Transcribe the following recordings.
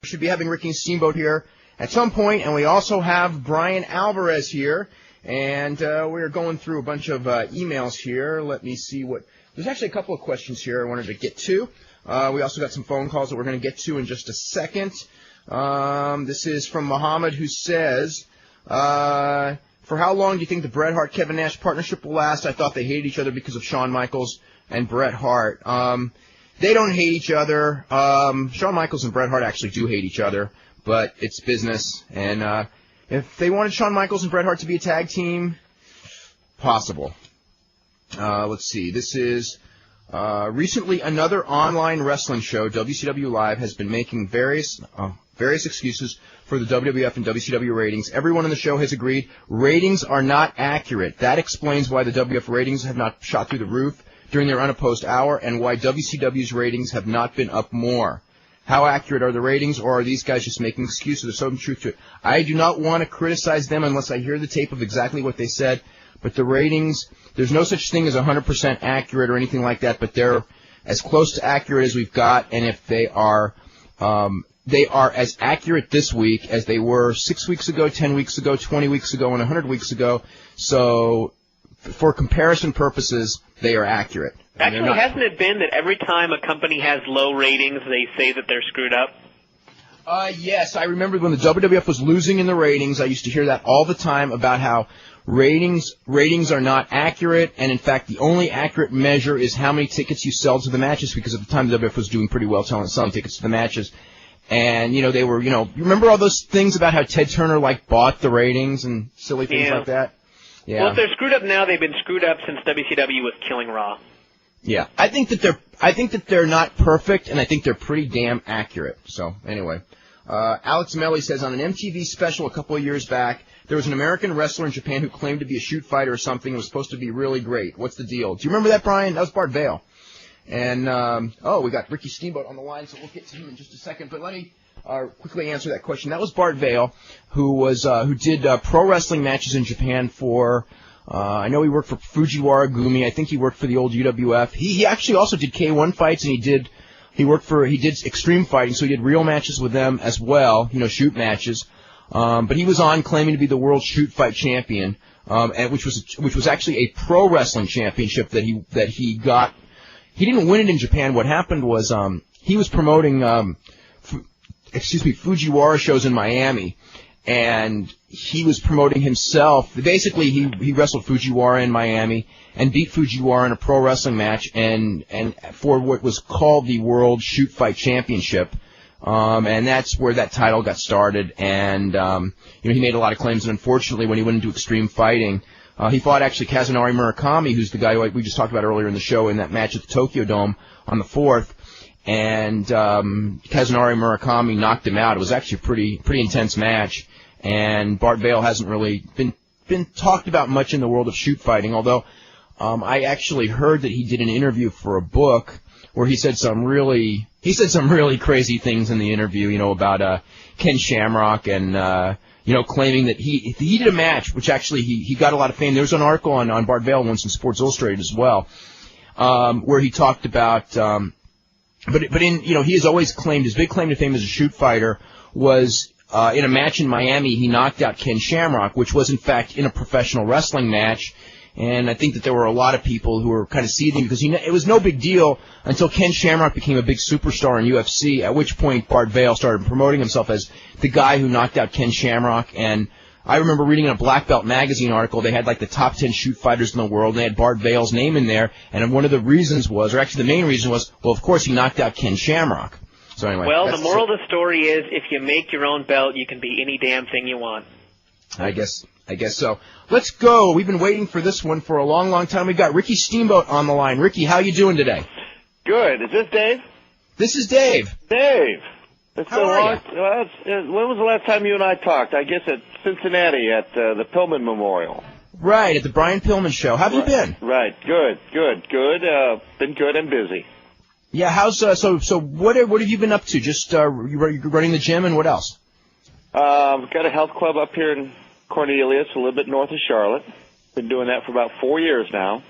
should be having Ricky and Steamboat here at some point, and we also have Brian Alvarez here, and we're going through a bunch of emails here. Let me see what. There's actually a couple of questions here I wanted to get to. We also got some phone calls that we're going to get to in just a second. This is from Muhammad, who says, for how long do you think the Bret Hart-Kevin Nash partnership will last? I thought they hated each other because of Shawn Michaels and Bret Hart. They don't hate each other. Shawn Michaels and Bret Hart actually do hate each other, but it's business. And if they wanted Shawn Michaels and Bret Hart to be a tag team, possible. Let's see. This is recently another online wrestling show, WCW Live, has been making various excuses for the WWF and WCW ratings. Everyone on the show has agreed ratings are not accurate. That explains why the WWF ratings have not shot through the roof during their unopposed hour and why WCW's ratings have not been up more. How accurate are the ratings, or are these guys just making excuses? There's some truth to it. I do not want to criticize them unless I hear the tape of exactly what they said, but the ratings, there's no such thing as 100% accurate or anything like that, but they're as close to accurate as we've got, and if they are as accurate this week as they were 6 weeks ago, 10 weeks ago, 20 weeks ago, and 100 weeks ago. So for comparison purposes, they are accurate. Actually, hasn't it been that every time a company has low ratings, they say that they're screwed up? Yes, I remember when the WWF was losing in the ratings, I used to hear that all the time about how ratings are not accurate, and in fact, the only accurate measure is how many tickets you sell to the matches, because at the time the WWF was doing pretty well selling tickets to the matches. And, they were, you remember all those things about how Ted Turner, bought the ratings and silly things like that? Yeah. Well, if they're screwed up now, they've been screwed up since WCW was killing Raw. Yeah. I think that they're not perfect, and I think they're pretty damn accurate. So, anyway. Alex Melly says, on an MTV special a couple of years back, there was an American wrestler in Japan who claimed to be a shoot fighter or something and was supposed to be really great. What's the deal? Do you remember that, Brian? That was Bart Vale. And, we got Ricky Steamboat on the line, so we'll get to him in just a second. But let me quickly answer that question. That was Bart Vale, who did pro wrestling matches in Japan for, I know he worked for Fujiwara Gumi. I think he worked for the old UWF. He actually also did K1 fights, and he did extreme fighting, so he did real matches with them as well, shoot matches. But he was on claiming to be the world shoot fight champion, and which was actually a pro wrestling championship that he got. He didn't win it in Japan. What happened was he was promoting Fujiwara shows in Miami, and he was promoting himself. Basically, he wrestled Fujiwara in Miami and beat Fujiwara in a pro wrestling match, and for what was called the World Shoot Fight Championship. And that's where that title got started. And he made a lot of claims. And unfortunately, when he went into extreme fighting, he fought actually Kazunari Murakami, who's the guy we just talked about earlier in the show, in that match at the Tokyo Dome on the 4th. And Kazunari Murakami knocked him out. It was actually a pretty intense match. And Bart Vale hasn't really been talked about much in the world of shoot fighting, although I actually heard that he did an interview for a book where he said some really crazy things in the interview, about Ken Shamrock and claiming that he did a match, which actually he got a lot of fame. There was an article on Bart Vale once in Sports Illustrated as well, where he talked about, he has always claimed, his big claim to fame as a shoot fighter was, in a match in Miami, he knocked out Ken Shamrock, which was in fact in a professional wrestling match. And I think that there were a lot of people who were kind of seething because it was no big deal until Ken Shamrock became a big superstar in UFC, at which point Bart Vale started promoting himself as the guy who knocked out Ken Shamrock. And I remember reading in a Black Belt magazine article, they had the top 10 shoot fighters in the world, and they had Bart Vale's name in there. And one of the reasons was, or actually the main reason was, well, of course he knocked out Ken Shamrock. So anyway. Well, the moral of the story is, if you make your own belt, you can be any damn thing you want. I guess so. Let's go. We've been waiting for this one for a long, long time. We've got Ricky Steamboat on the line. Ricky, how you doing today? Good. Is this Dave? This is Dave. Dave. How are you? When was the last time you and I talked? I guess at Cincinnati at the Pillman Memorial. Right, at the Brian Pillman Show. How have you been? Right. Good. Been good and busy. Yeah. How's so? What have you been up to? Just you running the gym, and what else? Got a health club up here in Cornelius, a little bit north of Charlotte. Been doing that for about 4 years now.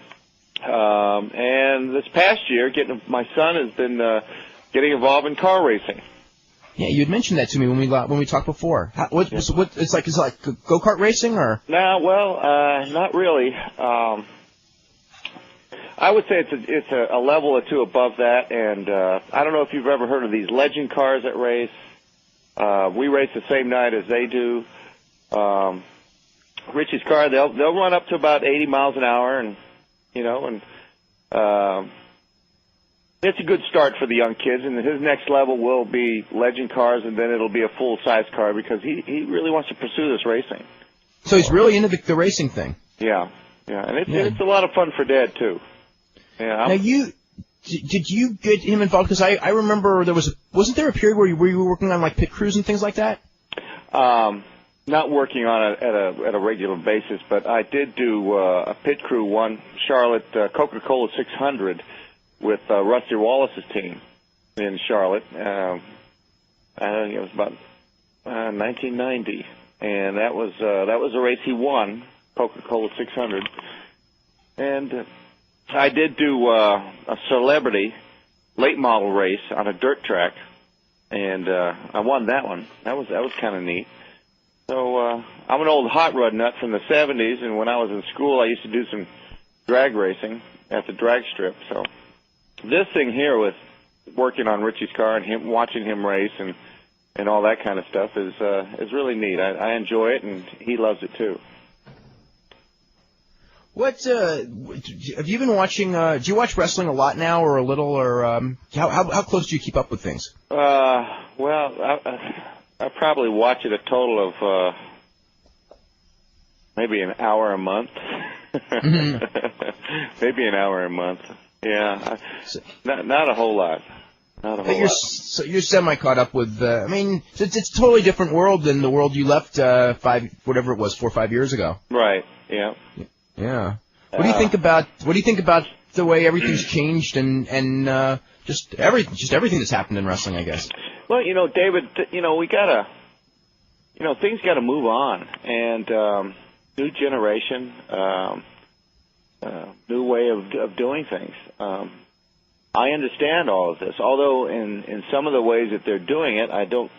And this past year, my son has been getting involved in car racing. Yeah, you had mentioned that to me when we talked before. What it's like go-kart racing or? No, well, not really. I would say it's a level or two above that, and I don't know if you've ever heard of these legend cars that race. We race the same night as they do. Richie's car, they'll run up to about 80 miles an hour, and it's a good start for the young kids. And his next level will be legend cars, and then it'll be a full-size car because he really wants to pursue this racing. So he's really into the racing thing. Yeah, and it's a lot of fun for Dad too. Yeah. Now did you get him involved? Because I remember wasn't there a period where you were working on like pit crews and things like that? Not working on it at a regular basis, but I did do a pit crew one Charlotte Coca-Cola 600 with Rusty Wallace's team in Charlotte. I think it was about 1990, and that was a race he won, Coca-Cola 600, and I did do a celebrity late model race on a dirt track, and I won that one. That was kind of neat. So I'm an old hot rod nut from the 70s, and when I was in school, I used to do some drag racing at the drag strip. So this thing here with working on Richie's car and watching him race and all that kind of stuff is really neat. I enjoy it, and he loves it too. What have you been watching? Do you watch wrestling a lot now, or a little, or how close do you keep up with things? Well, I probably watch it a total of maybe an hour a month. Mm-hmm. Maybe an hour a month. Yeah, not a whole lot. Not a whole lot. So you're semi caught up with. I mean, it's a totally different world than the world you left 4 or 5 years ago. Right. Yeah. Yeah. What do you think about the way everything's changed and just everything that's happened in wrestling, I guess? Well, David, we gotta, things gotta move on, and new generation, new way of doing things. I understand all of this, although in some of the ways that they're doing it, I don't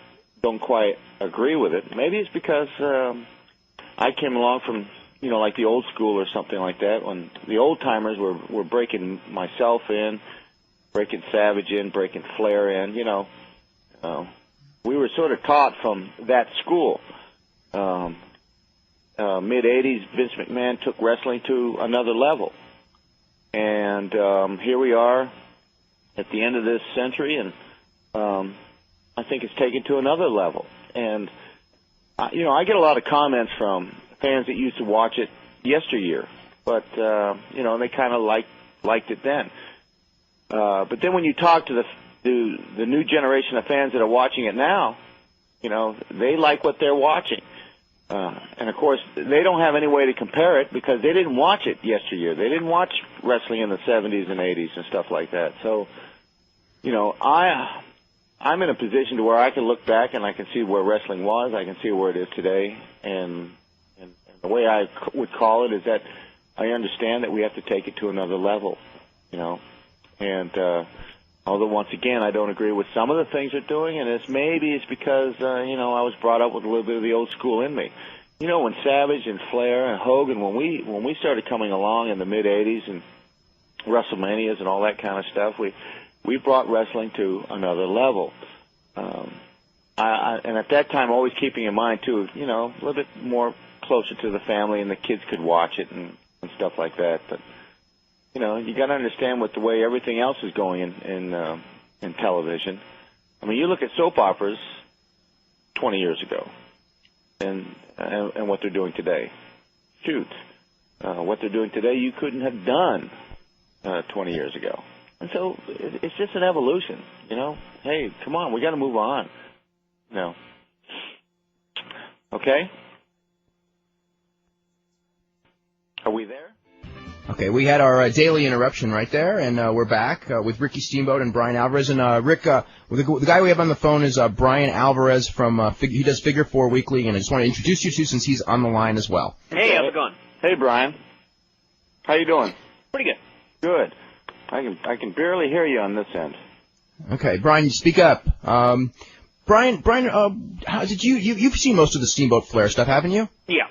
quite agree with it. Maybe it's because I came along from like the old school or something like that, when the old timers were breaking myself in, breaking Savage in, breaking Flair in. We were sort of taught from that school. Mid-'80s, Vince McMahon took wrestling to another level. And here we are at the end of this century, and I think it's taken to another level. And, I get a lot of comments from fans that used to watch it yesteryear, but, they kind of liked it then. But then when you talk to the new generation of fans that are watching it now, they like what they're watching. And, of course, they don't have any way to compare it because they didn't watch it yesteryear. They didn't watch wrestling in the 70s and 80s and stuff like that. So, I'm in a position to where I can look back and I can see where wrestling was. I can see where it is today. And the way I would call it is that I understand that we have to take it to another level, And although, once again, I don't agree with some of the things they're doing, and maybe it's because, I was brought up with a little bit of the old school in me. When Savage and Flair and Hogan, when we started coming along in the mid-'80s and WrestleManias and all that kind of stuff, we brought wrestling to another level. And at that time, always keeping in mind, too, a little bit more closer to the family and the kids could watch it and stuff like that. But you got to understand with the way everything else is going in television. I mean, you look at soap operas 20 years ago, and what they're doing today. Shoot, what they're doing today, you couldn't have done 20 years ago. And so it's just an evolution, Hey, come on, we got to move on. Okay. Are we there? Okay, we had our daily interruption right there, and we're back with Ricky Steamboat and Brian Alvarez. And Rick, the guy we have on the phone is Brian Alvarez from he does Figure 4 Weekly, and I just want to introduce you to since he's on the line as well. Hey, how's it going? Hey, Brian. How you doing? Pretty good. Good. I can barely hear you on this end. Okay, Brian, speak up. Bryan, how did you've seen most of the Steamboat Flair stuff, haven't you? Yeah.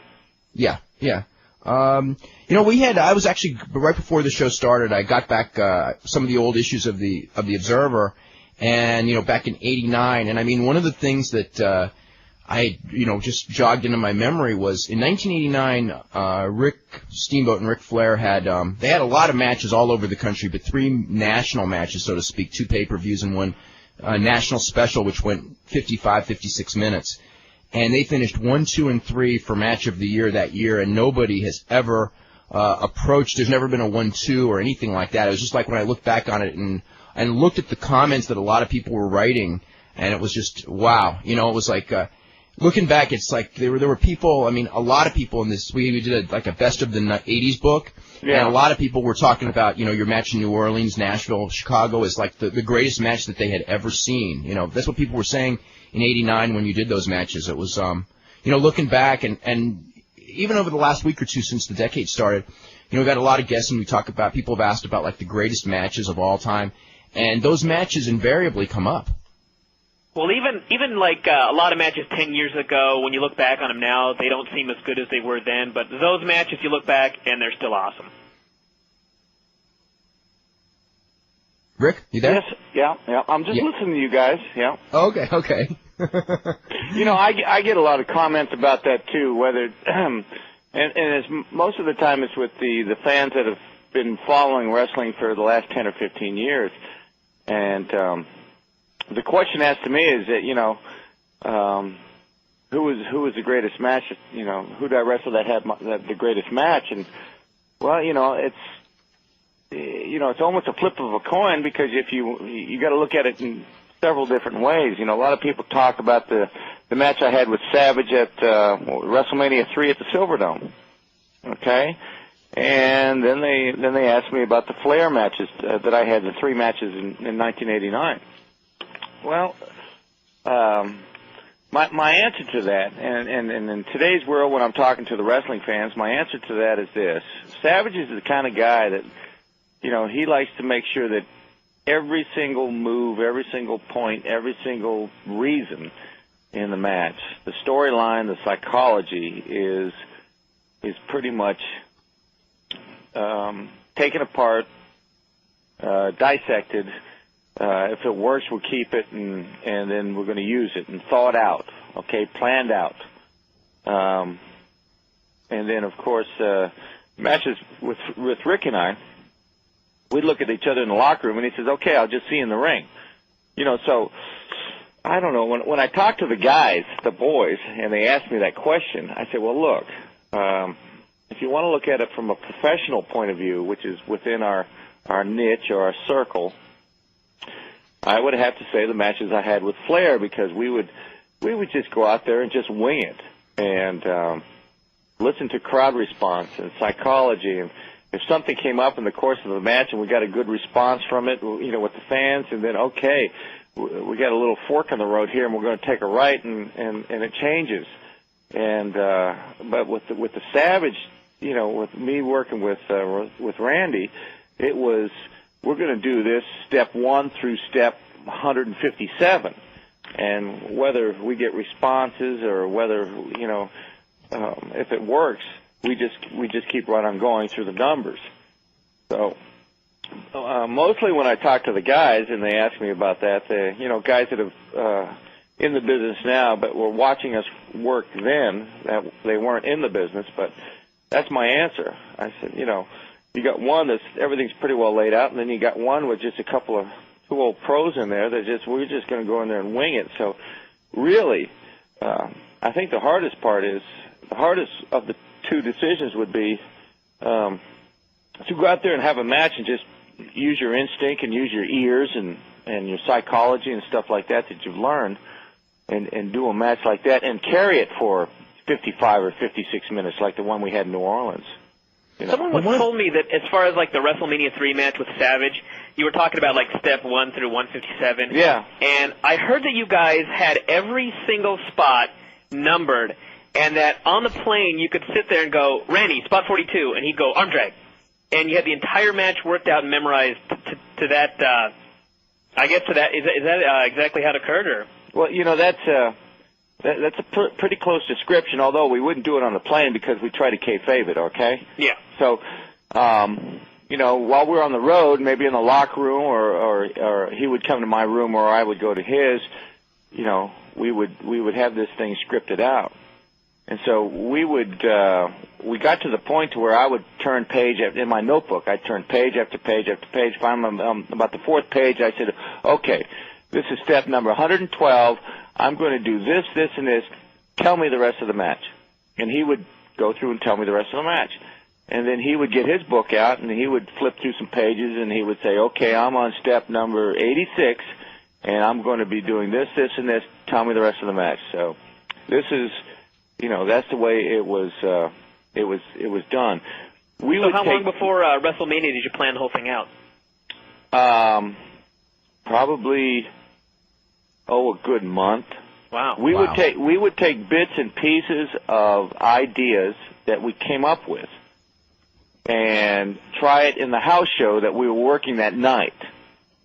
Yeah. I was actually, right before the show started, I got back some of the old issues of the Observer, and, back in '89, and I mean, one of the things that I just jogged into my memory was in 1989, Rick Steamboat and Ric Flair they had a lot of matches all over the country, but 3 national matches, so to speak, 2 pay-per-views and 1 national special, which went 55, 56 minutes. And they finished 1, 2, and 3 for match of the year that year, and nobody has ever approached. There's never been a 1-2 or anything like that. It was just like when I looked back on it and looked at the comments that a lot of people were writing, and it was just wow. It was like looking back, it's like there were people. I mean, a lot of people in this. We did a best of the '80s book, and a lot of people were talking about your match in New Orleans, Nashville, Chicago is like the greatest match that they had ever seen. That's what people were saying in '89 when you did those matches. It was looking back and even over the last week or two since the decade started, we got a lot of guests and people have asked about like the greatest matches of all time, and those matches invariably come up. Well, even like a lot of matches 10 years ago, when you look back on them now, they don't seem as good as they were then. But those matches, you look back, and they're still awesome. Rick, you there? Yes, yeah. I'm just listening to you guys. Yeah. Okay. I get a lot of comments about that too. Whether and it's most of the time it's with the fans that have been following wrestling for the last 10 or 15 years, and the question asked to me is that who was the greatest match? Who did I wrestle that had the greatest match? And well, it's almost a flip of a coin, because if you got to look at it in several different ways. A lot of people talk about the match I had with Savage at WrestleMania 3 at the Silverdome. Okay, and then they asked me about the Flair matches that I had, the 3 matches in 1989. Well, my answer to that, and in today's world when I'm talking to the wrestling fans, my answer to that is this: Savage is the kind of guy that, he likes to make sure that every single move, every single point, every single reason in the match, the storyline, the psychology is pretty much taken apart, dissected. If it works, we'll keep it, and then we're going to use it, and thought out, okay, planned out. And then, of course, matches with Rick and I, we'd look at each other in the locker room, and he says, okay, I'll just see you in the ring. So I don't know. When I talk to the guys, the boys, and they ask me that question, I say, well, look, if you want to look at it from a professional point of view, which is within our niche or our circle, I would have to say the matches I had with Flair, because we would just go out there and just wing it and listen to crowd response and psychology. And if something came up in the course of the match and we got a good response from it, with the fans, and then okay, we got a little fork in the road here, and we're going to take a right, and it changes. And but with the Savage, with me working with Randy, it was, we're going to do this step 1 through step 157, and whether we get responses or whether if it works, we just keep right on going through the numbers. So mostly when I talk to the guys and they ask me about that, guys that have in the business now but were watching us work then, that they weren't in the business, but that's my answer. I said, you got one that's everything's pretty well laid out, and then you got one with just a couple of 2 old pros in there that we're just going to go in there and wing it. So really, I think the hardest of the 2 decisions would be to go out there and have a match and just use your instinct and use your ears and your psychology and stuff like that you've learned, and do a match like that and carry it for 55 or 56 minutes like the one we had in New Orleans. Someone once told me that as far as like the WrestleMania 3 match with Savage, you were talking about like step 1 through 157. Yeah. And I heard that you guys had every single spot numbered, and that on the plane you could sit there and go, Randy, spot 42, and he'd go, arm drag. And you had the entire match worked out and memorized to that, I guess to that, is that exactly how it occurred, or? Well, that's a pretty close description, although we wouldn't do it on the plane because we try to kayfabe it, okay? Yeah. So, while we're on the road, maybe in the locker room or he would come to my room or I would go to his, we would have this thing scripted out. And so we got to the point to where I would turn page in my notebook. I'd turn page after page after page. Finally, about the fourth page, I said, okay, this is step number 112. I'm going to do this, this, and this. Tell me the rest of the match. And he would go through and tell me the rest of the match. And then he would get his book out, and he would flip through some pages, and he would say, okay, I'm on step number 86, and I'm going to be doing this, this, and this. Tell me the rest of the match. So this is, that's the way it was done. So how long before WrestleMania did you plan the whole thing out? Probably, a good month. Wow. We would take bits and pieces of ideas that we came up with and try it in the house show that we were working that night.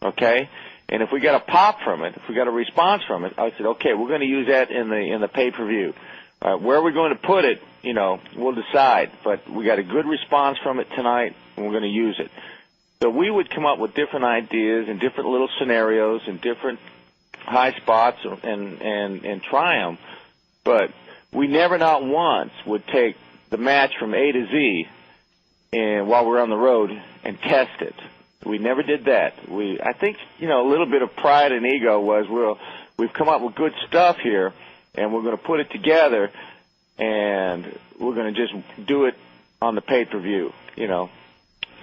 Okay? And if we got a pop from it, if we got a response from it, I said, okay, we're going to use that in the pay-per-view. Where are we going to put it? We'll decide. But we got a good response from it tonight, and we're going to use it. So we would come up with different ideas and different little scenarios and different high spots and try them. But we never, not once, would take the match from A to Z and while we're on the road and test it. We never did that. I think, a little bit of pride and ego was we've come up with good stuff here, and we're going to put it together, and we're going to just do it on the pay-per-view,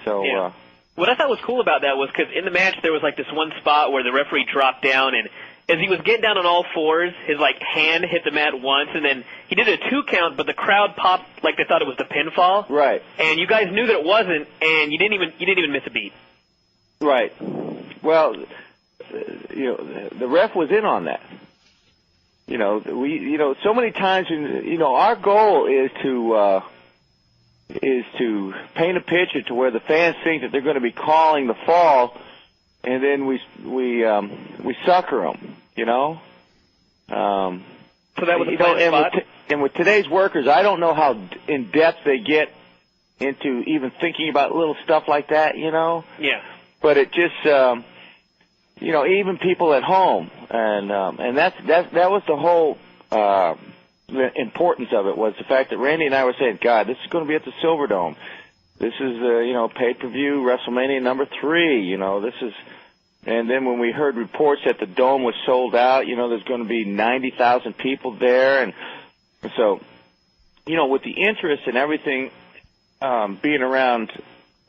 So, yeah. What I thought was cool about that was because in the match there was like this one spot where the referee dropped down, and as he was getting down on all fours, his hand hit the mat once, and then he did a 2 count, but the crowd popped like they thought it was the pinfall. Right. And you guys knew that it wasn't, and you didn't even miss a beat. Right. Well, the ref was in on that. So many times, our goal is to paint a picture to where the fans think that they're going to be calling the fall, and then we sucker them, So that was the plan spot? And with today's workers, I don't know how in depth they get into even thinking about little stuff like that, Yeah. But it just, even people at home, and that was the whole the importance of it was the fact that Randy and I were saying, God, this is going to be at the Silverdome. This is pay-per-view WrestleMania number 3. This is, and then when we heard reports that the Dome was sold out, there's going to be 90,000 people there, and so, with the interest and everything being around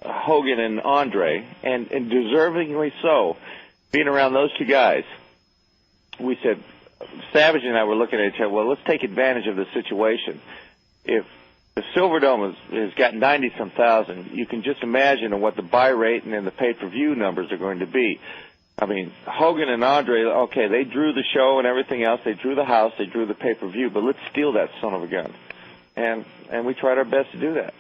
Hogan and Andre, and deservingly so, being around those two guys, we said, Savage and I were looking at each other, well, let's take advantage of the situation. If the Silverdome has got 90-some thousand, you can just imagine what the buy rate and then the pay-per-view numbers are going to be. I mean, Hogan and Andre, okay, they drew the show and everything else. They drew the house. They drew the pay-per-view. But let's steal that son of a gun. And we tried our best to do that.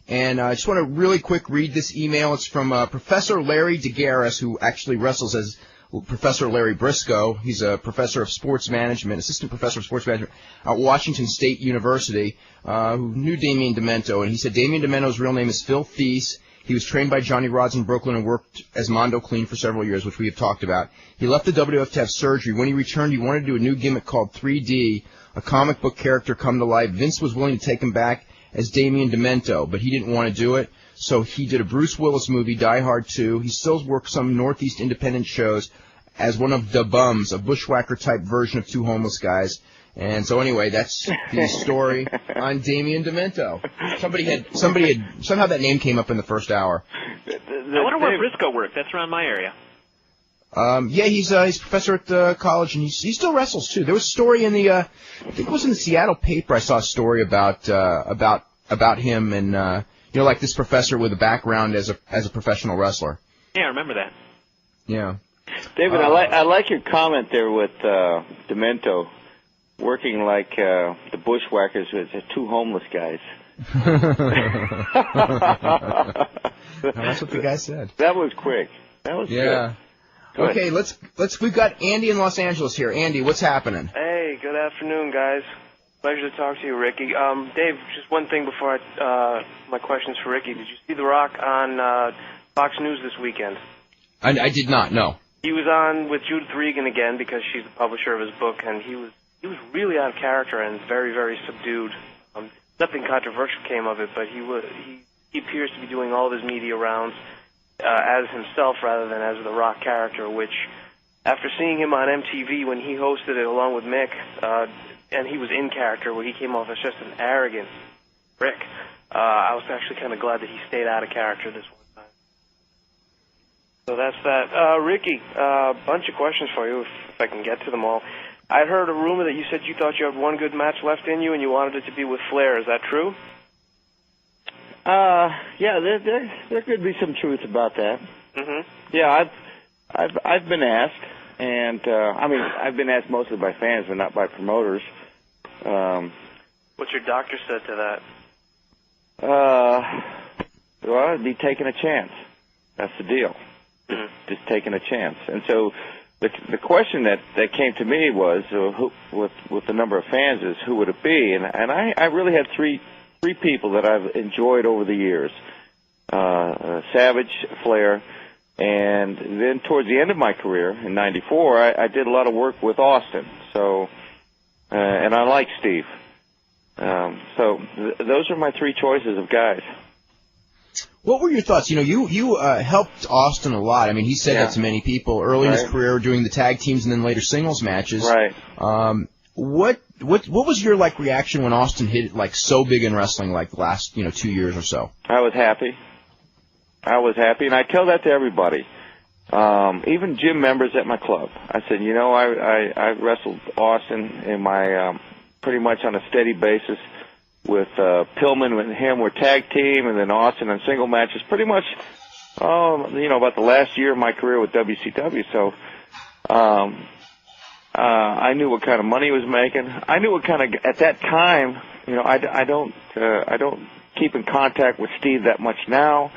And I just want to really quick read this email. It's from Professor Larry DeGarris, who actually wrestles as Professor Larry Briscoe. He's a professor of sports management, assistant professor of sports management at Washington State University, who knew Damien Demento. And he said Damien Demento's real name is Phil Thies. He was trained by Johnny Rods in Brooklyn and worked as Mondo Clean for several years, which we have talked about. He left the WWF to have surgery. When he returned, he wanted to do a new gimmick called 3D, a comic book character come to life. Vince was willing to take him back as Damien Demento, but he didn't want to do it. So he did a Bruce Willis movie, Die Hard 2. He still works some Northeast independent shows as one of the Bums, a bushwhacker-type version of two homeless guys. And so anyway, that's the story on Damien Demento. Somebody had somehow that name came up in the first hour. I wonder where Briscoe worked. That's around my area. Yeah, he's a professor at the college, and he still wrestles too. There was a story in the I think it was in the Seattle paper. I saw a story about him, and like this professor with a background as a professional wrestler. Yeah, I remember that. Yeah, David, I like your comment there with Demento working like the bushwhackers with the two homeless guys. That's what the guy said. That was quick. That was good. Okay, we've got Andy in Los Angeles here. Andy, what's happening? Hey, good afternoon, guys. Pleasure to talk to you, Ricky. Dave, just one thing before my questions for Ricky. Did you see The Rock on Fox News this weekend? I did not, no. He was on with Judith Regan again because she's the publisher of his book, and he was really out of character and very, very subdued. Nothing controversial came of it, but he appears to be doing all of his media rounds as himself rather than as the Rock character, which, after seeing him on MTV when he hosted it along with Mick, and he was in character where he came off as just an arrogant prick, I was actually kind of glad that he stayed out of character this one time. So that's that. Ricky, a bunch of questions for you, if I can get to them all. I heard a rumor that you said you thought you had one good match left in you and you wanted it to be with Flair. Is that true? Yeah, there could be some truth about that. Mm-hmm. Yeah, I've been asked, and I mean, I've been asked mostly by fans, but not by promoters. What's your doctor said to that? Well, it'd be taking a chance. That's the deal. Just taking a chance. And so the question that came to me was, with the number of fans, is who would it be? And I really had three people that I've enjoyed over the years: Savage, Flair, and then towards the end of my career in '94, I did a lot of work with Austin. So, and I like Steve. So those are my three choices of guys. What were your thoughts? You know, you helped Austin a lot. I mean, he said that to many people early in his career, doing the tag teams and then later singles matches. Right. What was your reaction when Austin hit it so big in wrestling the last 2 years or so? I was happy, and I tell that to everybody, even gym members at my club. I said, I wrestled Austin in my pretty much on a steady basis with Pillman and him were tag team, and then Austin on single matches. Pretty much, about the last year of my career with WCW. So. I knew what kind of money he was making. I knew what kind of, at that time, I don't keep in contact with Steve that much now,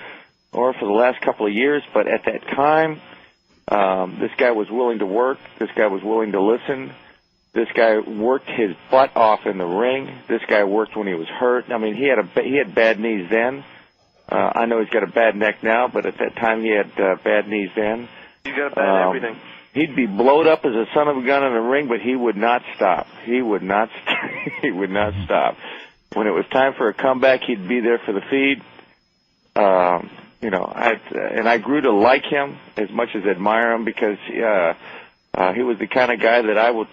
or for the last couple of years. But at that time, this guy was willing to work. This guy was willing to listen. This guy worked his butt off in the ring. This guy worked when he was hurt. I mean, he had bad knees then. I know he's got a bad neck now, but at that time he had bad knees then. He's got bad everything. He'd be blowed up as a son of a gun in the ring, but he would not stop. He would not stop. When it was time for a comeback, he'd be there for the feed. And I grew to like him as much as admire him because he was the kind of guy that I was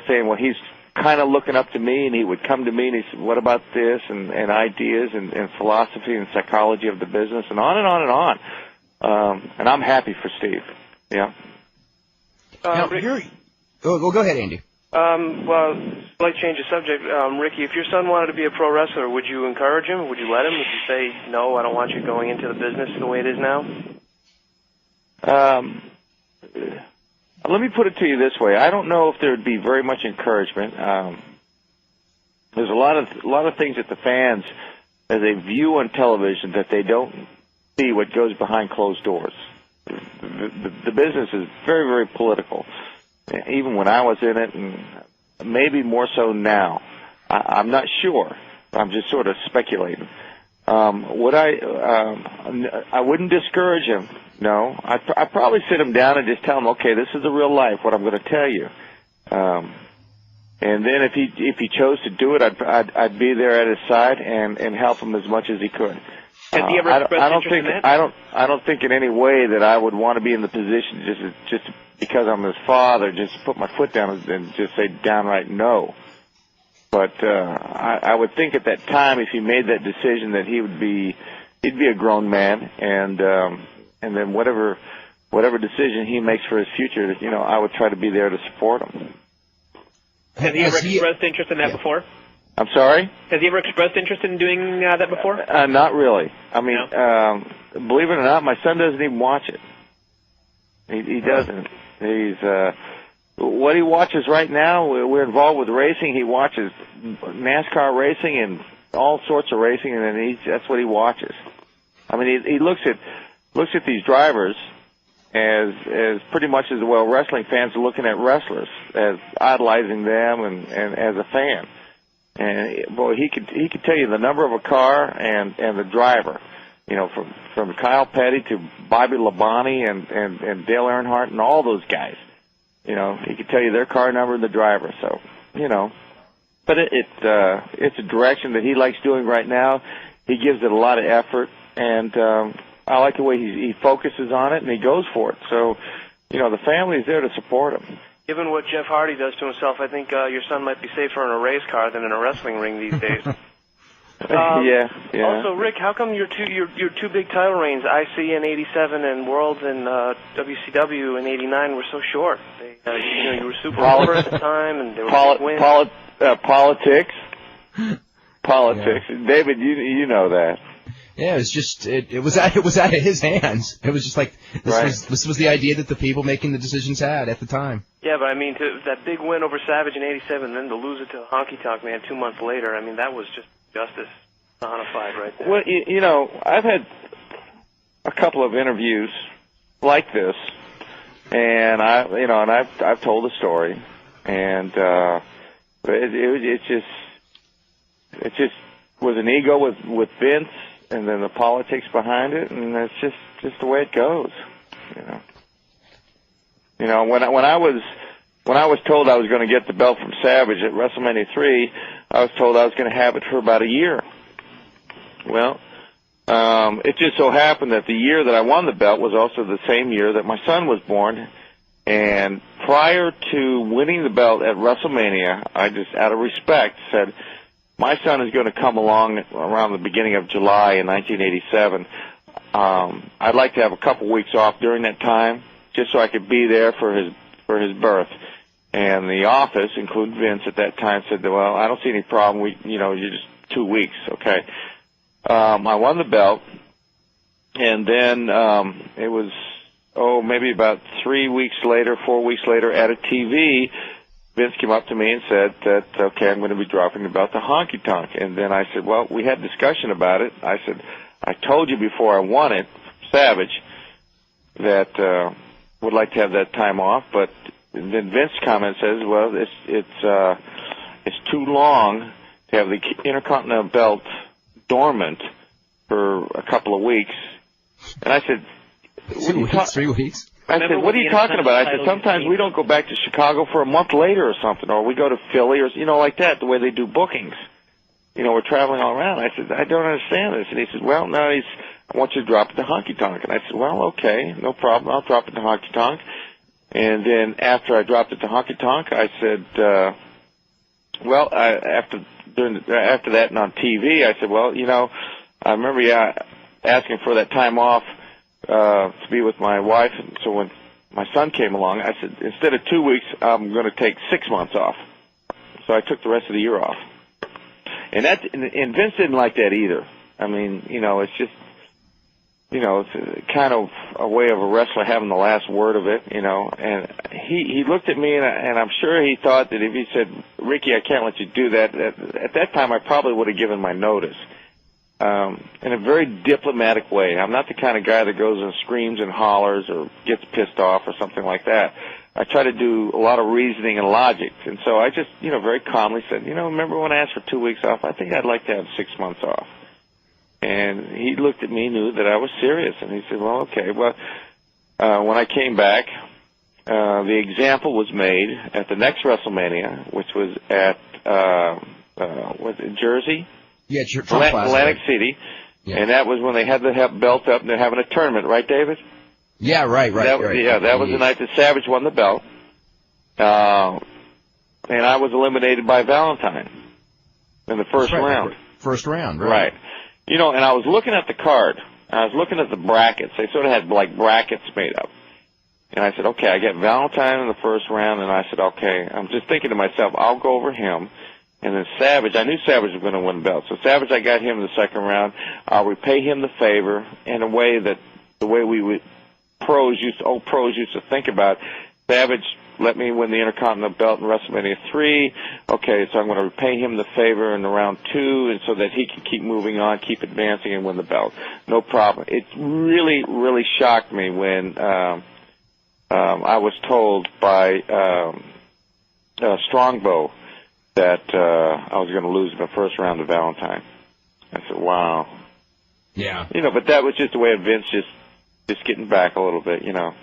saying, well, he's kind of looking up to me, and he would come to me and he said, what about this, and ideas and philosophy and psychology of the business, and on and on and on. And I'm happy for Steve. Yeah. Go ahead, Andy. Well, slight change of subject. Ricky, if your son wanted to be a pro wrestler, would you encourage him? Would you let him? Would you say, no, I don't want you going into the business the way it is now? Let me put it to you this way. I don't know if there would be very much encouragement. There's a lot of things that the fans, as they view on television, that they don't see what goes behind closed doors. The business is very, very political, even when I was in it, and maybe more so now. I'm not sure. I'm just sort of speculating. Would I wouldn't discourage him. No, I'd probably sit him down and just tell him, okay, this is the real life, what I'm going to tell you. And then if he chose to do it, I'd be there at his side and help him as much as he could. Has he ever expressed interest in that? I don't think in any way that I would want to be in the position just because I'm his father, just put my foot down and just say downright no. But I would think at that time, if he made that decision, that he'd be a grown man, and then whatever decision he makes for his future, I would try to be there to support him. Has he ever expressed interest in that before? I'm sorry? Has he ever expressed interest in doing that before? Not really. I mean, believe it or not, my son doesn't even watch it. He doesn't. What he watches right now, we're involved with racing. He watches NASCAR racing and all sorts of racing, and then that's what he watches. I mean, he looks at these drivers, as pretty much as well wrestling fans are looking at wrestlers, as idolizing them and as a fan. And boy, he could tell you the number of a car and the driver, you know, from Kyle Petty to Bobby Labonte and Dale Earnhardt and all those guys. You know, he could tell you their car number and the driver. So, you know, but it's a direction that he likes doing right now. He gives it a lot of effort, and I like the way he focuses on it and he goes for it. So, you know, the family is there to support him. Given what Jeff Hardy does to himself, I think your son might be safer in a race car than in a wrestling ring these days. Yeah. Also, Rick, how come your two big title reigns, IC in '87 and Worlds and WCW in '89, were so short? You were super over at the time, and there were big wins. Politics. Yeah. David, you know that. Yeah, it was just it was out of his hands. It was just like this was the idea that the people making the decisions had at the time. Yeah, but I mean, that big win over Savage in '87, then to lose it to Honky Tonk Man 2 months later, I mean, that was just justice personified right there. Well, you know, I've had a couple of interviews like this, and I've told the story, and it just was an ego with Vince, and then the politics behind it, and that's just the way it goes, you know. You know, when I was told I was going to get the belt from Savage at WrestleMania 3, I was told I was going to have it for about a year. Well, it just so happened that the year that I won the belt was also the same year that my son was born, and prior to winning the belt at WrestleMania, I just, out of respect, said, my son is going to come along around the beginning of July in 1987. I'd like to have a couple weeks off during that time, just so I could be there for his birth. And the office, including Vince at that time, said, well, I don't see any problem. You're just 2 weeks, okay. I won the belt, and then it was, maybe about 4 weeks later at a TV, Vince came up to me and said that, okay, I'm going to be dropping the belt to Honky Tonk. And then I said, well, we had a discussion about it. I said, I told you before I won it, Savage, that would like to have that time off. But then Vince's comment says, well, it's too long to have the Intercontinental belt dormant for a couple of weeks. And I said, 3 weeks? I said, what are you talking about? I said, sometimes we don't go back to Chicago for a month later or something, or we go to Philly or, like that, the way they do bookings. We're traveling all around. I said, I don't understand this. And he said, well, no, I want you to drop it to Honky Tonk. And I said, well, okay, no problem. I'll drop it to Honky Tonk. And then after I dropped it to Honky Tonk, I said, after that and on TV, I said, well, I remember you asking for that time off to be with my wife. And so when my son came along, I said, instead of 2 weeks, I'm going to take 6 months off. So I took the rest of the year off. And Vince didn't like that either. I mean, it's just, it's kind of a way of a wrestler having the last word of it, And he looked at me, and I'm sure he thought that if he said, Ricky, I can't let you do that, at that time I probably would have given my notice. In a very diplomatic way. I'm not the kind of guy that goes and screams and hollers or gets pissed off or something like that. I try to do a lot of reasoning and logic. And so I just, very calmly said, remember when I asked for 2 weeks off? I think I'd like to have 6 months off. And he looked at me, knew that I was serious. And he said, well, okay. Well, when I came back, the example was made at the next WrestleMania, which was at, Jersey? Yeah, Atlantic City. Yeah. And that was when they had the belt up and they're having a tournament, right, David? Yeah, right. Yeah, that was the night that Savage won the belt. And I was eliminated by Valentine in the first round. First round, right. And I was looking at the card. I was looking at the brackets. They sort of had like brackets made up. And I said, okay, I get Valentine in the first round. And I said, okay, I'm just thinking to myself, I'll go over him. And then Savage, I knew Savage was going to win the belt. So Savage, I got him in the second round. I'll repay him the favor in a way that the way pros used to think about. Savage let me win the Intercontinental belt in WrestleMania 3. Okay, so I'm going to repay him the favor in round 2, and so that he can keep moving on, keep advancing, and win the belt. No problem. It really, really shocked me when I was told by Strongbow that I was going to lose in the first round of Valentine. I said, wow. Yeah. But that was just the way of Vince just getting back a little bit, Yeah,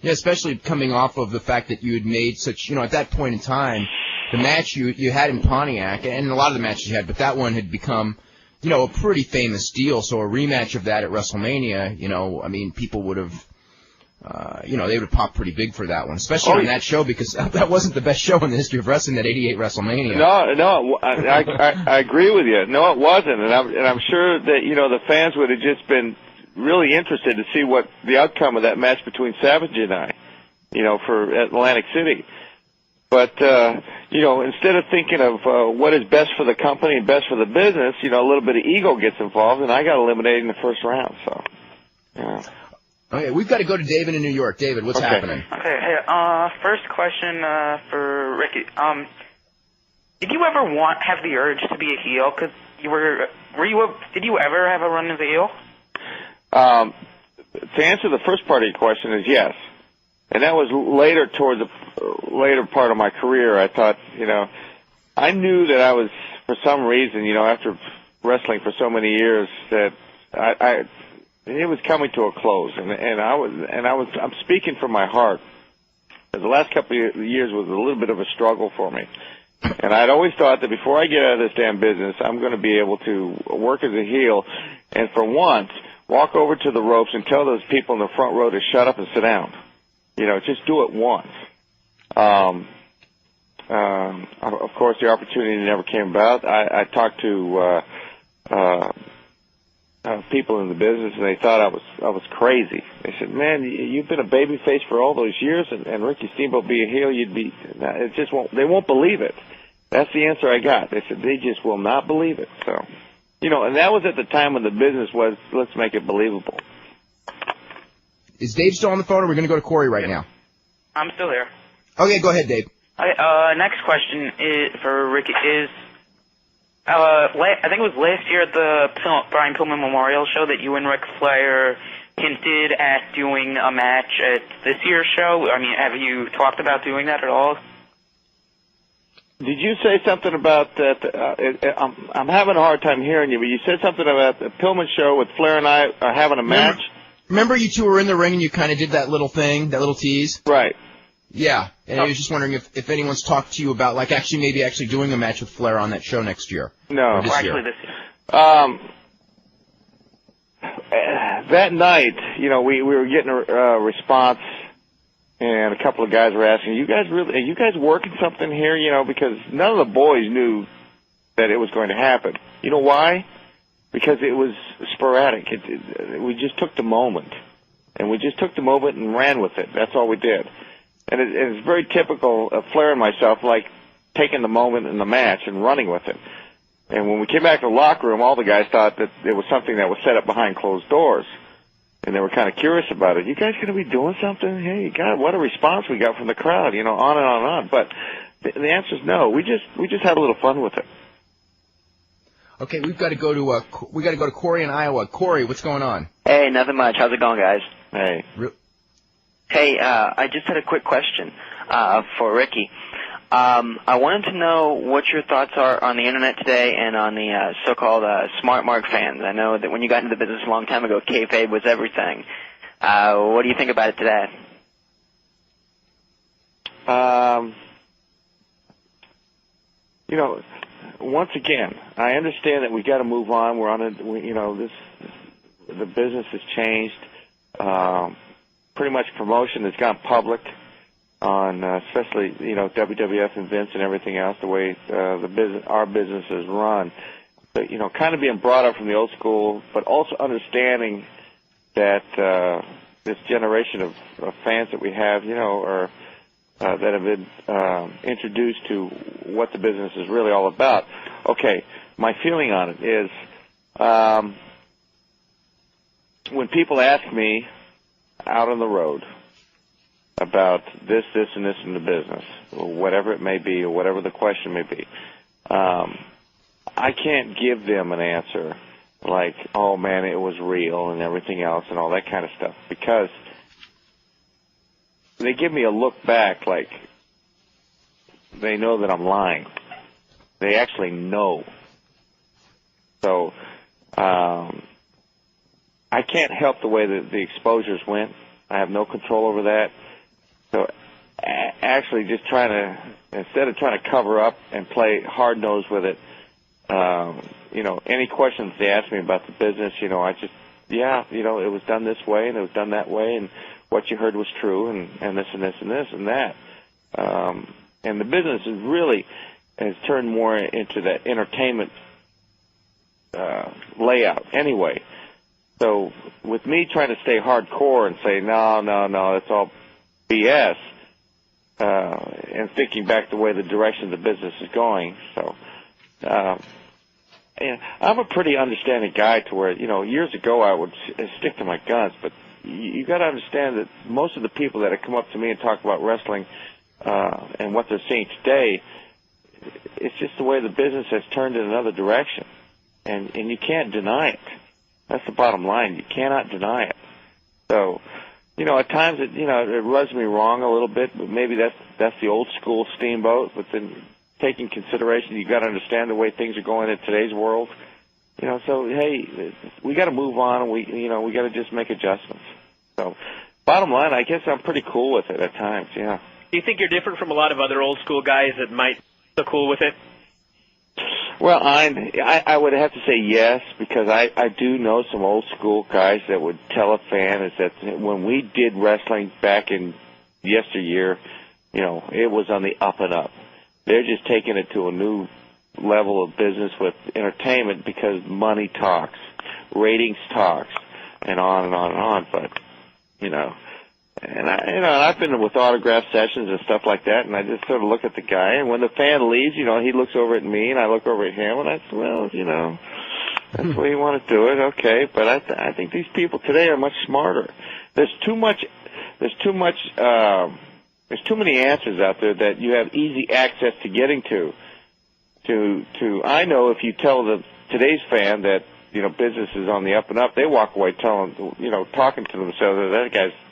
especially coming off of the fact that you had made such, at that point in time, the match you had in Pontiac, and a lot of the matches you had, but that one had become, a pretty famous deal. So a rematch of that at WrestleMania, people would have, they would have popped pretty big for that one, especially on that show, because that wasn't the best show in the history of wrestling, that '88 WrestleMania. No, I agree with you. No, it wasn't, and I'm sure that the fans would have just been really interested to see what the outcome of that match between Savage and I, for Atlantic City. But, instead of thinking of what is best for the company and best for the business, a little bit of ego gets involved, and I got eliminated in the first round. So, Okay, we've got to go to David in New York. David, what's happening? Okay, hey, first question for Ricky. Did you ever have the urge to be a heel? Because did you ever have a run as a heel? To answer the first part of your question is yes. And that was later, toward the later part of my career. I thought, I knew that I was, for some reason, after wrestling for so many years, that it was coming to a close, I'm speaking from my heart. The last couple of years was a little bit of a struggle for me. And I'd always thought that before I get out of this damn business, I'm going to be able to work as a heel and for once walk over to the ropes and tell those people in the front row to shut up and sit down. Just do it once. Of course, the opportunity never came about. I talked to people in the business, and they thought I was crazy. They said, "Man, you've been a babyface for all those years, and Ricky Steamboat be a heel, they won't believe it." That's the answer I got. They said they just will not believe it. So, and that was at the time when the business was, let's make it believable. Is Dave still on the phone, or are we going to go to Corey right now? I'm still here. Okay, go ahead, Dave. Next question for Ricky is, I think it was last year at the Brian Pillman Memorial Show that you and Ric Flair hinted at doing a match at this year's show. I mean, have you talked about doing that at all? Did you say something about that? I'm having a hard time hearing you, but you said something about the Pillman show with Flair and I are having a match? Remember you two were in the ring and you kind of did that little thing, that little tease? Right. Yeah, and I was just wondering if anyone's talked to you about, maybe actually doing a match with Flair on that show next year. No. This year. That night, we were getting a response, and a couple of guys were asking, are you guys working something here? Because none of the boys knew that it was going to happen. You know why? Because it was sporadic. We just took the moment. And we just took the moment and ran with it. That's all we did. And it's very typical of Flair and myself, like taking the moment in the match and running with it. And when we came back to the locker room, all the guys thought that it was something that was set up behind closed doors. And they were kind of curious about it. You guys going to be doing something? Hey, God, what a response we got from the crowd, on and on and on. But the answer is no. We just had a little fun with it. Okay, we've got to go to Corey in Iowa. Corey, what's going on? Hey, nothing much. How's it going, guys? Hey. Hey, I just had a quick question for Ricky. I wanted to know what your thoughts are on the internet today and on the so-called smart mark fans. I know that when you got into the business a long time ago, kayfabe was everything. What do you think about it today? Once again, I understand that we got to move on. We're on the business has changed. Pretty much promotion has gone public on, especially WWF and Vince and everything else. The way our business is run, but kind of being brought up from the old school, but also understanding that this generation of fans that we have, are that have been introduced to what the business is really all about. Okay, my feeling on it is when people ask me out on the road about this, and this in the business, or whatever it may be, or whatever the question may be, I can't give them an answer like, oh, man, it was real and everything else and all that kind of stuff, because they give me a look back like they know that I'm lying. They actually know. So I can't help the way that the exposures went. I have no control over that. So actually just instead of trying to cover up and play hard-nosed with it, any questions they ask me about the business, it was done this way and it was done that way, and what you heard was true, and this and this and this and that. And the business has turned more into that entertainment layout anyway. So with me trying to stay hardcore and say, no, that's all BS, and thinking back the way the direction of the business is going. So I'm a pretty understanding guy to where, years ago I would stick to my guns, but you got to understand that most of the people that have come up to me and talk about wrestling and what they're seeing today, it's just the way the business has turned in another direction, and you can't deny it. That's the bottom line. You cannot deny it. So, at times it rubs me wrong a little bit, but maybe that's the old school Steamboat. But then, taking consideration, you got to understand the way things are going in today's world. So hey, we got to move on, and we got to just make adjustments. So, bottom line, I guess I'm pretty cool with it at times. Yeah. Do you think you're different from a lot of other old school guys that might be so cool with it? Well, I would have to say yes, because I do know some old school guys that would tell a fan is that when we did wrestling back in yesteryear, it was on the up and up. They're just taking it to a new level of business with entertainment because money talks, ratings talks, and on and on and on. But, and I've been with autograph sessions and stuff like that, and I just sort of look at the guy, and when the fan leaves, he looks over at me, and I look over at him, and I say, well, that's the way you want to do it, okay. But I think these people today are much smarter. There's too many answers out there that you have easy access to getting to. I know if you tell today's fan that business is on the up and up, they walk away talking to themselves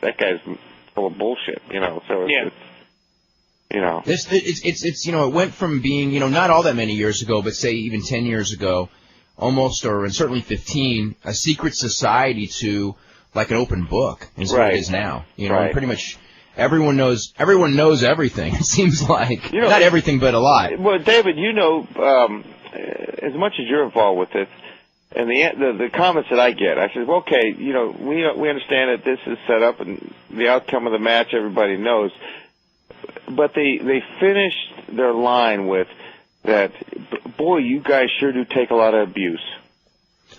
that guy's full of bullshit. So it went from being not all that many years ago, but say even 10 years ago, almost, and certainly 15, a secret society to like an open book is what it is now. Right. Pretty much. Everyone knows everything, it seems like. Not everything, but a lot. Well, David, as much as you're involved with it, and the comments that I get, I said, well, okay, we understand that this is set up and the outcome of the match everybody knows. But they finished their line with that, boy, you guys sure do take a lot of abuse.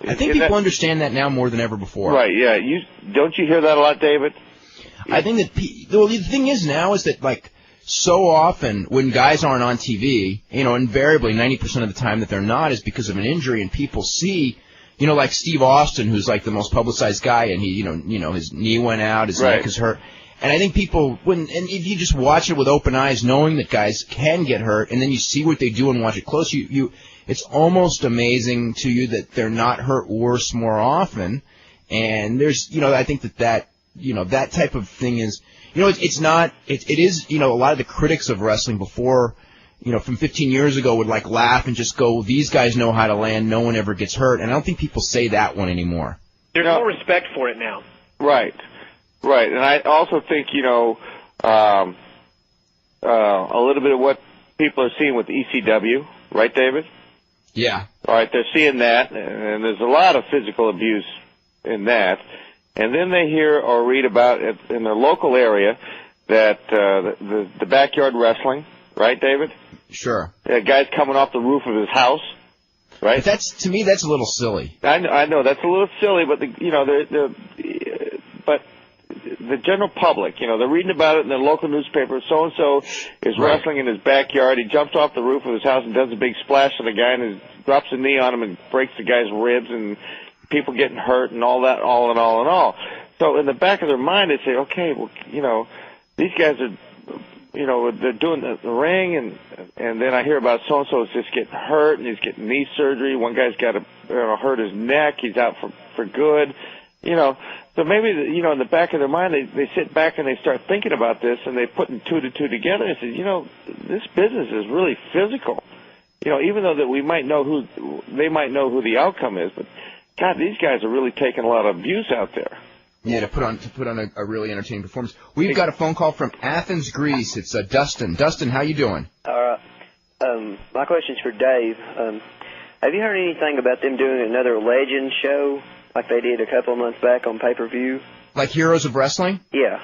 I think people understand that now more than ever before. Right, yeah. Don't you hear that a lot, David? I think that the thing is now is that, like, so often when guys aren't on TV, invariably 90% of the time that they're not is because of an injury, and people see, like Steve Austin, who's like the most publicized guy, and he, his knee went out, his neck is hurt. And I think people, and if you just watch it with open eyes, knowing that guys can get hurt, and then you see what they do and watch it close, it's almost amazing to you that they're not hurt worse more often. And there's, I think that that type of thing is, it is, a lot of the critics of wrestling before, from 15 years ago would like laugh and just go, these guys know how to land, no one ever gets hurt. And I don't think people say that one anymore. There's more respect for it now. Right. And I also think, a little bit of what people are seeing with ECW, right, David? Yeah. All right, they're seeing that, and there's a lot of physical abuse in that. And then they hear or read about it in their local area that the backyard wrestling, right, David? Sure. Guy's coming off the roof of his house, right? But to me, that's a little silly. I know that's a little silly, but but the general public, they're reading about it in the local newspaper. So and so is wrestling in his backyard. He jumps off the roof of his house and does a big splash on the guy and drops a knee on him and breaks the guy's ribs and people getting hurt and all that, all in all. So in the back of their mind, they say, okay, well, these guys are, they're doing the ring, and then I hear about so-and-so is just getting hurt, and he's getting knee surgery. One guy's got hurt his neck. He's out for good. You know, so maybe, you know, in the back of their mind, they sit back and they start thinking about this, and they put two to two together and say, you know, this business is really physical. You know, even though that they might know who the outcome is, but God, these guys are really taking a lot of abuse out there. Yeah, to put on a really entertaining performance. We've got a phone call from Athens, Greece. It's Dustin. Dustin, how you doing? All right. My question's for Dave. Have you heard anything about them doing another Legend show like they did a couple of months back on pay-per-view? Like Heroes of Wrestling? Yeah.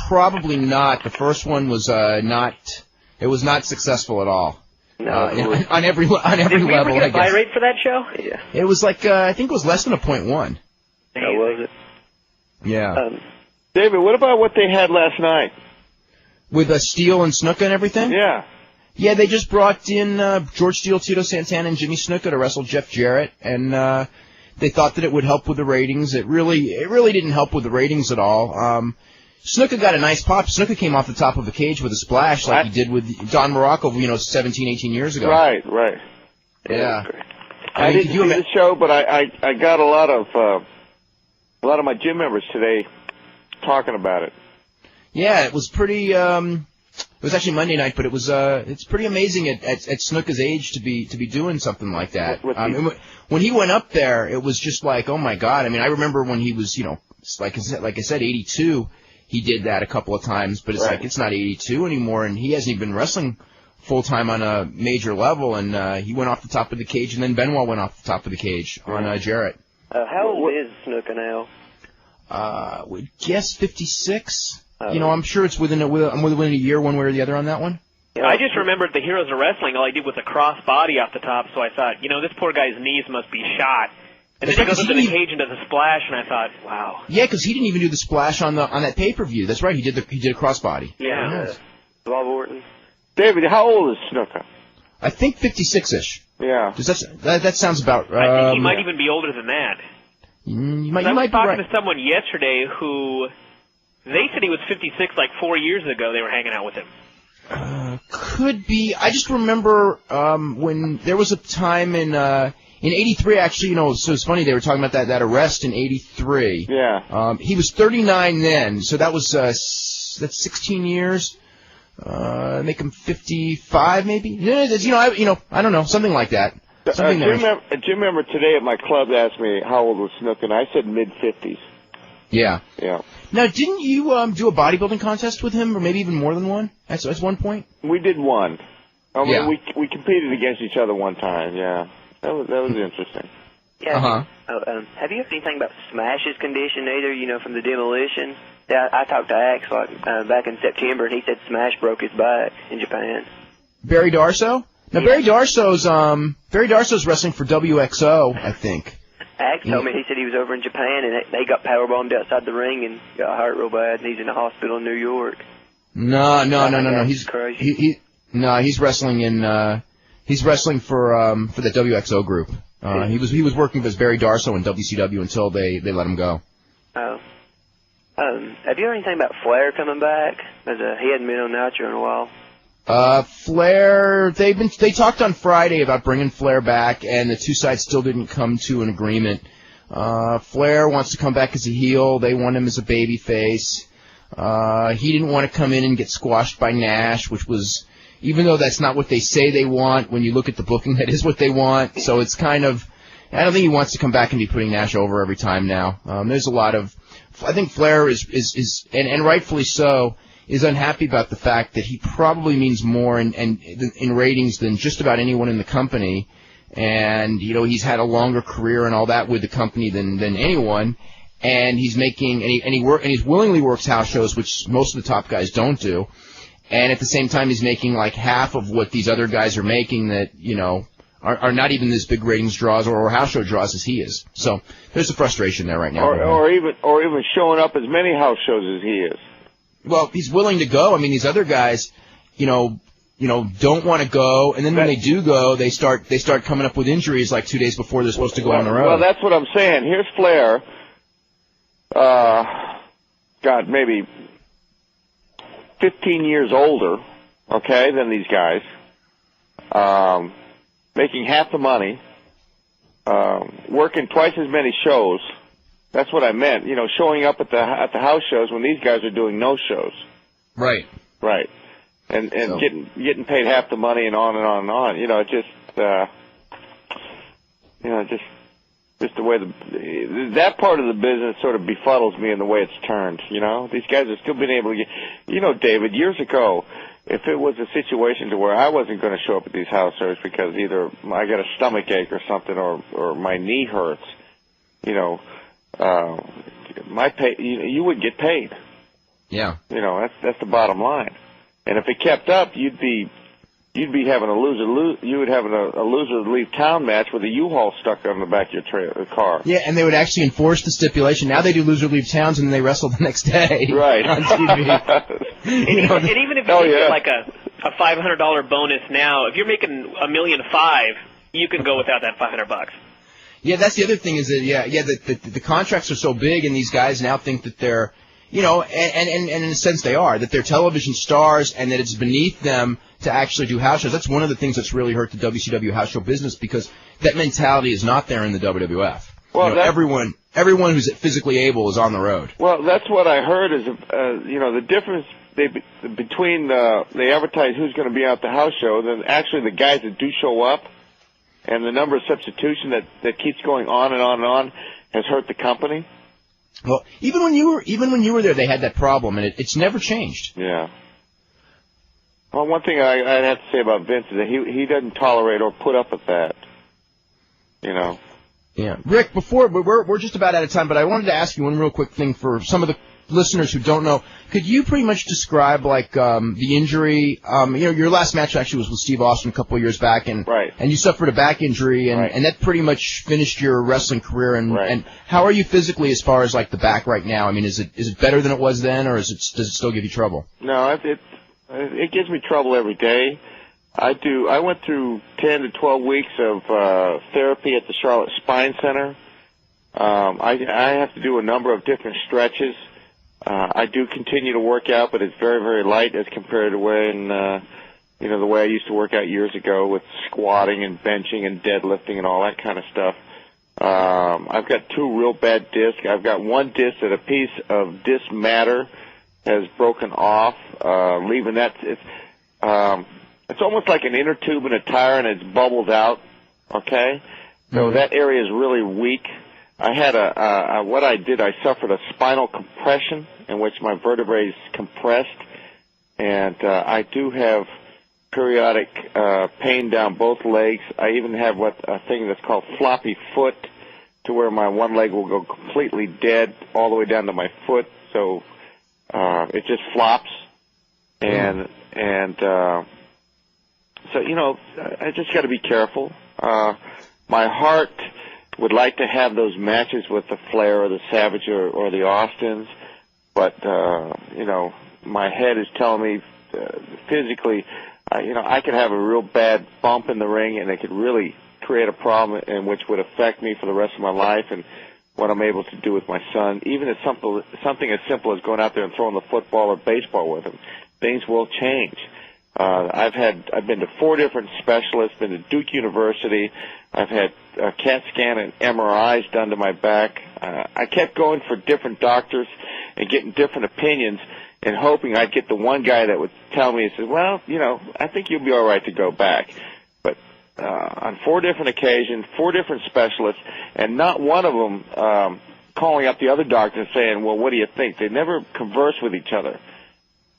Probably not. The first one was not successful at all. No. On every level, I guess. Did we ever get a buy rate for that show? Yeah. It was like, I think it was less than a 0.1. How was it? Yeah. David, what about what they had last night? With Steele and Snuka and everything? Yeah. Yeah, they just brought in George Steele, Tito Santana, and Jimmy Snuka to wrestle Jeff Jarrett, and they thought that it would help with the ratings. It really didn't help with the ratings at all. Snuka got a nice pop. Snuka came off the top of a cage with a splash like he did with Don Morocco, 17, 18 years ago. Right. Yeah. I didn't see the show, but I got a lot of my gym members today talking about it. Yeah, it was pretty. It was actually Monday night, but it was. It's pretty amazing at Snuka's age to be doing something like that. When he went up there, it was just like, oh my God. I mean, I remember when he was, like I said, 82. He did that a couple of times, but it's like it's not 82 anymore, and he hasn't even been wrestling full time on a major level. And he went off the top of the cage, and then Benoit went off the top of the cage on Jarrett. How old is Snuka now? We guess 56. I'm sure it's within a year, one way or the other on that one. I just remembered the Heroes of Wrestling. All I did was a cross body off the top, so I thought, this poor guy's knees must be shot. And then he goes into the cage and does a splash, and I thought, wow. Yeah, because he didn't even do the splash on that pay-per-view. That's right. He did a crossbody. Yeah. Bob Orton. David, how old is Snuka? I think 56-ish. Yeah. That sounds about right. I think he might even be older than that. You I was might be talking right. to someone yesterday who they said he was 56 like 4 years ago. They were hanging out with him. Could be. I just remember when there was a time in '83, actually, so it's funny, they were talking about that arrest in '83. Yeah. He was 39 then, so that was that's 16 years. Make him 55 maybe. I don't know, something like that. A gym member today at my club asked me how old was Snuka, and I said mid-50s. Yeah. Yeah. Now, didn't you do a bodybuilding contest with him, or maybe even more than one? At one point. We did one. Yeah. We competed against each other one time. Yeah. That was interesting. Yeah. Have you heard anything about Smash's condition either? From the demolition. Yeah, I talked to Axe back in September, and he said Smash broke his back in Japan. Barry Darso? Now, yeah. Barry Darso's wrestling for WXO, I think. Axe told me he said he was over in Japan, and they got powerbombed outside the ring and got hurt real bad, and he's in the hospital in New York. No. He's crazy. He's wrestling in. He's wrestling for the WXO group. He was working with Barry Darso in WCW until they let him go. Oh. Have you heard anything about Flair coming back? He hadn't been on Nitro in a while. Flair, they talked on Friday about bringing Flair back, and the two sides still didn't come to an agreement. Flair wants to come back as a heel. They want him as a babyface. He didn't want to come in and get squashed by Nash, which was, even though that's not what they say they want, when you look at the booking, that is what they want. So it's kind of, I don't think he wants to come back and be putting Nash over every time now. There's a lot of, I think Flair is and rightfully so, is unhappy about the fact that he probably means more in ratings than just about anyone in the company. And, he's had a longer career and all that with the company than anyone. And he's making, and he willingly works house shows, which most of the top guys don't do. And at the same time, he's making like half of what these other guys are making that, are not even as big ratings draws or house show draws as he is. So there's a frustration there right now. Or even showing up as many house shows as he is. Well, he's willing to go. I mean, these other guys, don't want to go, and then when they do go, they start coming up with injuries like 2 days before they're supposed to go on the road. Well, that's what I'm saying. Here's Flair. Maybe 15 years older, okay, than these guys. Making half the money. Working twice as many shows. That's what I meant. You know, showing up at the house shows when these guys are doing no shows. Right. Right. And So. getting paid half the money and on and on and on. You know, just the way that part of the business sort of befuddles me in the way it's turned. You know, these guys are still being able to get. You know, David, years ago, if it was a situation to where I wasn't going to show up at these house shows because either I got a stomach ache or something, or my knee hurts, you know, my pay, you would get paid. Yeah. You know, that's the bottom line. And if it kept up, you'd be having a loser leave town match with a U-Haul stuck on the back of your car. Yeah, and they would actually enforce the stipulation. Now they do loser leave towns, and then they wrestle the next day. Right. On TV. And even if you get like a $500 bonus now, if you're making $1.5 million, you can go without that $500. Yeah, that's the other thing is that the contracts are so big, and these guys now think that they're, you know, and in a sense they are, that they're television stars, and that it's beneath them to actually do house shows. That's one of the things that's really hurt the WCW house show business, because that mentality is not there in the WWF. Well, you know, everyone who's physically able is on the road. Well, that's what I heard is, you know, the difference between they advertise who's going to be at the house show, then actually the guys that do show up, and the number of substitution that keeps going on and on and on has hurt the company. Well, even when you were there, they had that problem, and it's never changed. Yeah. Well, one thing I'd have to say about Vince is that he doesn't tolerate or put up with that. You know. Yeah, Rick. We're just about out of time, but I wanted to ask you one real quick thing for some of the listeners who don't know. Could you pretty much describe like the injury? You know, your last match actually was with Steve Austin a couple of years back, and right. And you suffered a back injury, and, right. and that pretty much finished your wrestling career. And right. and how are you physically as far as like the back right now? I mean, is it better than it was then, or does it still give you trouble? No, it gives me trouble every day. I went through 10 to 12 weeks of therapy at the Charlotte Spine Center. I have to do a number of different stretches. I do continue to work out, but it's very, very light as compared to the way I used to work out years ago with squatting and benching and deadlifting and all that kind of stuff. I've got 2 real bad discs. I've got one disc that a piece of disc matter has broken off, leaving that. It's almost like an inner tube in a tire, and it's bubbled out. Okay, so that area is really weak. I had what I did. I suffered a spinal compression in which my vertebrae compressed, and I do have periodic pain down both legs. I even have a thing that's called floppy foot, to where my one leg will go completely dead all the way down to my foot. So it just flops, and so you know, I just got to be careful. My heart would like to have those matches with the Flair or the Savage or the Austins, but you know, my head is telling me physically, you know, I could have a real bad bump in the ring, and it could really create a problem, and which would affect me for the rest of my life and what I'm able to do with my son. Even something as simple as going out there and throwing the football or baseball with him, things will change. I've been to 4 different specialists, been to Duke University. I've had CAT scan and MRIs done to my back. I kept going for different doctors and getting different opinions and hoping I'd get the one guy that would tell me, he said, well, you know, I think you'll be all right to go back. But on 4 different occasions, 4 different specialists, and not one of them calling up the other doctor and saying, well, what do you think? They never converse with each other.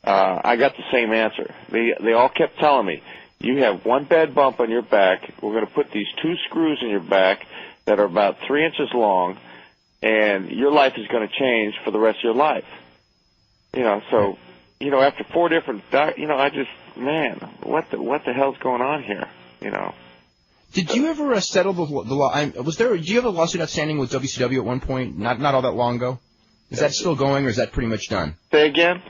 I got the same answer. They all kept telling me, you have one bad bump on your back. We're going to put these 2 screws in your back that are about 3 inches long, and your life is going to change for the rest of your life. You know, so, you know, after 4 different, you know, I just, man, what the hell's going on here? You know. Did you ever settle the law? Do you have a lawsuit outstanding with WCW at one point? Not all that long ago. Is that still going, or is that pretty much done? Say again.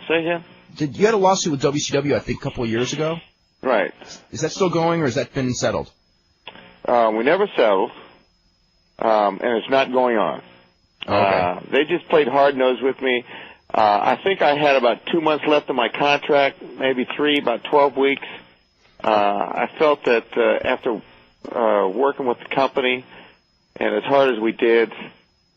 You had a lawsuit with WCW, I think, a couple of years ago? Right. Is that still going, or has that been settled? We never settled, and it's not going on. Okay. They just played hard-nosed with me. I think I had about 2 months left of my contract, maybe 3, about 12 weeks. I felt that after working with the company, and as hard as we did,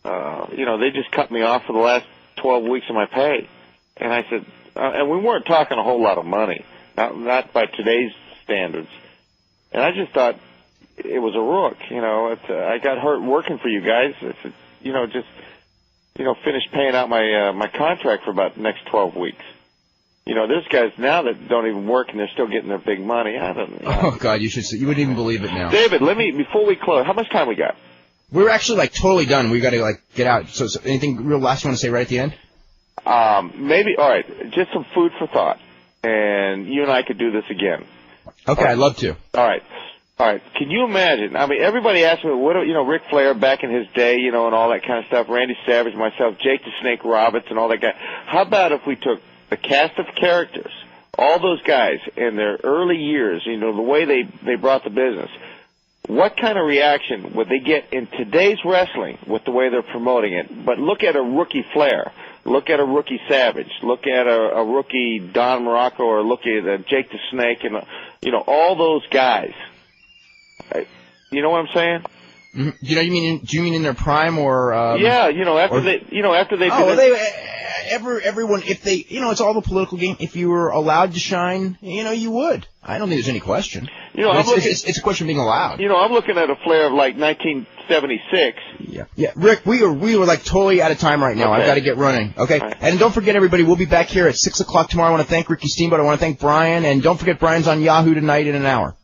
they just cut me off for the last 12 weeks of my pay. And I said, and we weren't talking a whole lot of money, not by today's standards. And I just thought it was a rook. I got hurt working for you guys. I said, finish paying out my contract for about the next 12 weeks. There's guys now that don't even work and they're still getting their big money. Oh God, you wouldn't even believe it now. David, before we close, how much time we got? We're actually totally done. We got to get out. So anything real last you want to say right at the end? Maybe. All right, just some food for thought, and you and I could do this again. Okay, I'd love to. All right. Can you imagine? I mean, everybody asks me, Ric Flair back in his day, and all that kind of stuff. Randy Savage, myself, Jake the Snake Roberts, and all that guy. How about if we took the cast of characters, all those guys in their early years, the way they brought the business? What kind of reaction would they get in today's wrestling with the way they're promoting it? But look at a rookie Flair. Look at a rookie Savage. Look at a rookie Don Morocco, or look at Jake the Snake, and all those guys. You know what I'm saying? Mm-hmm. Do you mean in their prime or? Everyone, if they, it's all the political game. If you were allowed to shine, you would. I don't think there's any question. It's a question of being allowed. I'm looking at a Flair of 1976. Yeah. Rick, we are totally out of time right now. Okay. I've got to get running. Okay. Right. And don't forget, everybody, we'll be back here at 6:00 tomorrow. I want to thank Ricky Steamboat. I want to thank Bryan, and don't forget Bryan's on Yahoo tonight in an hour.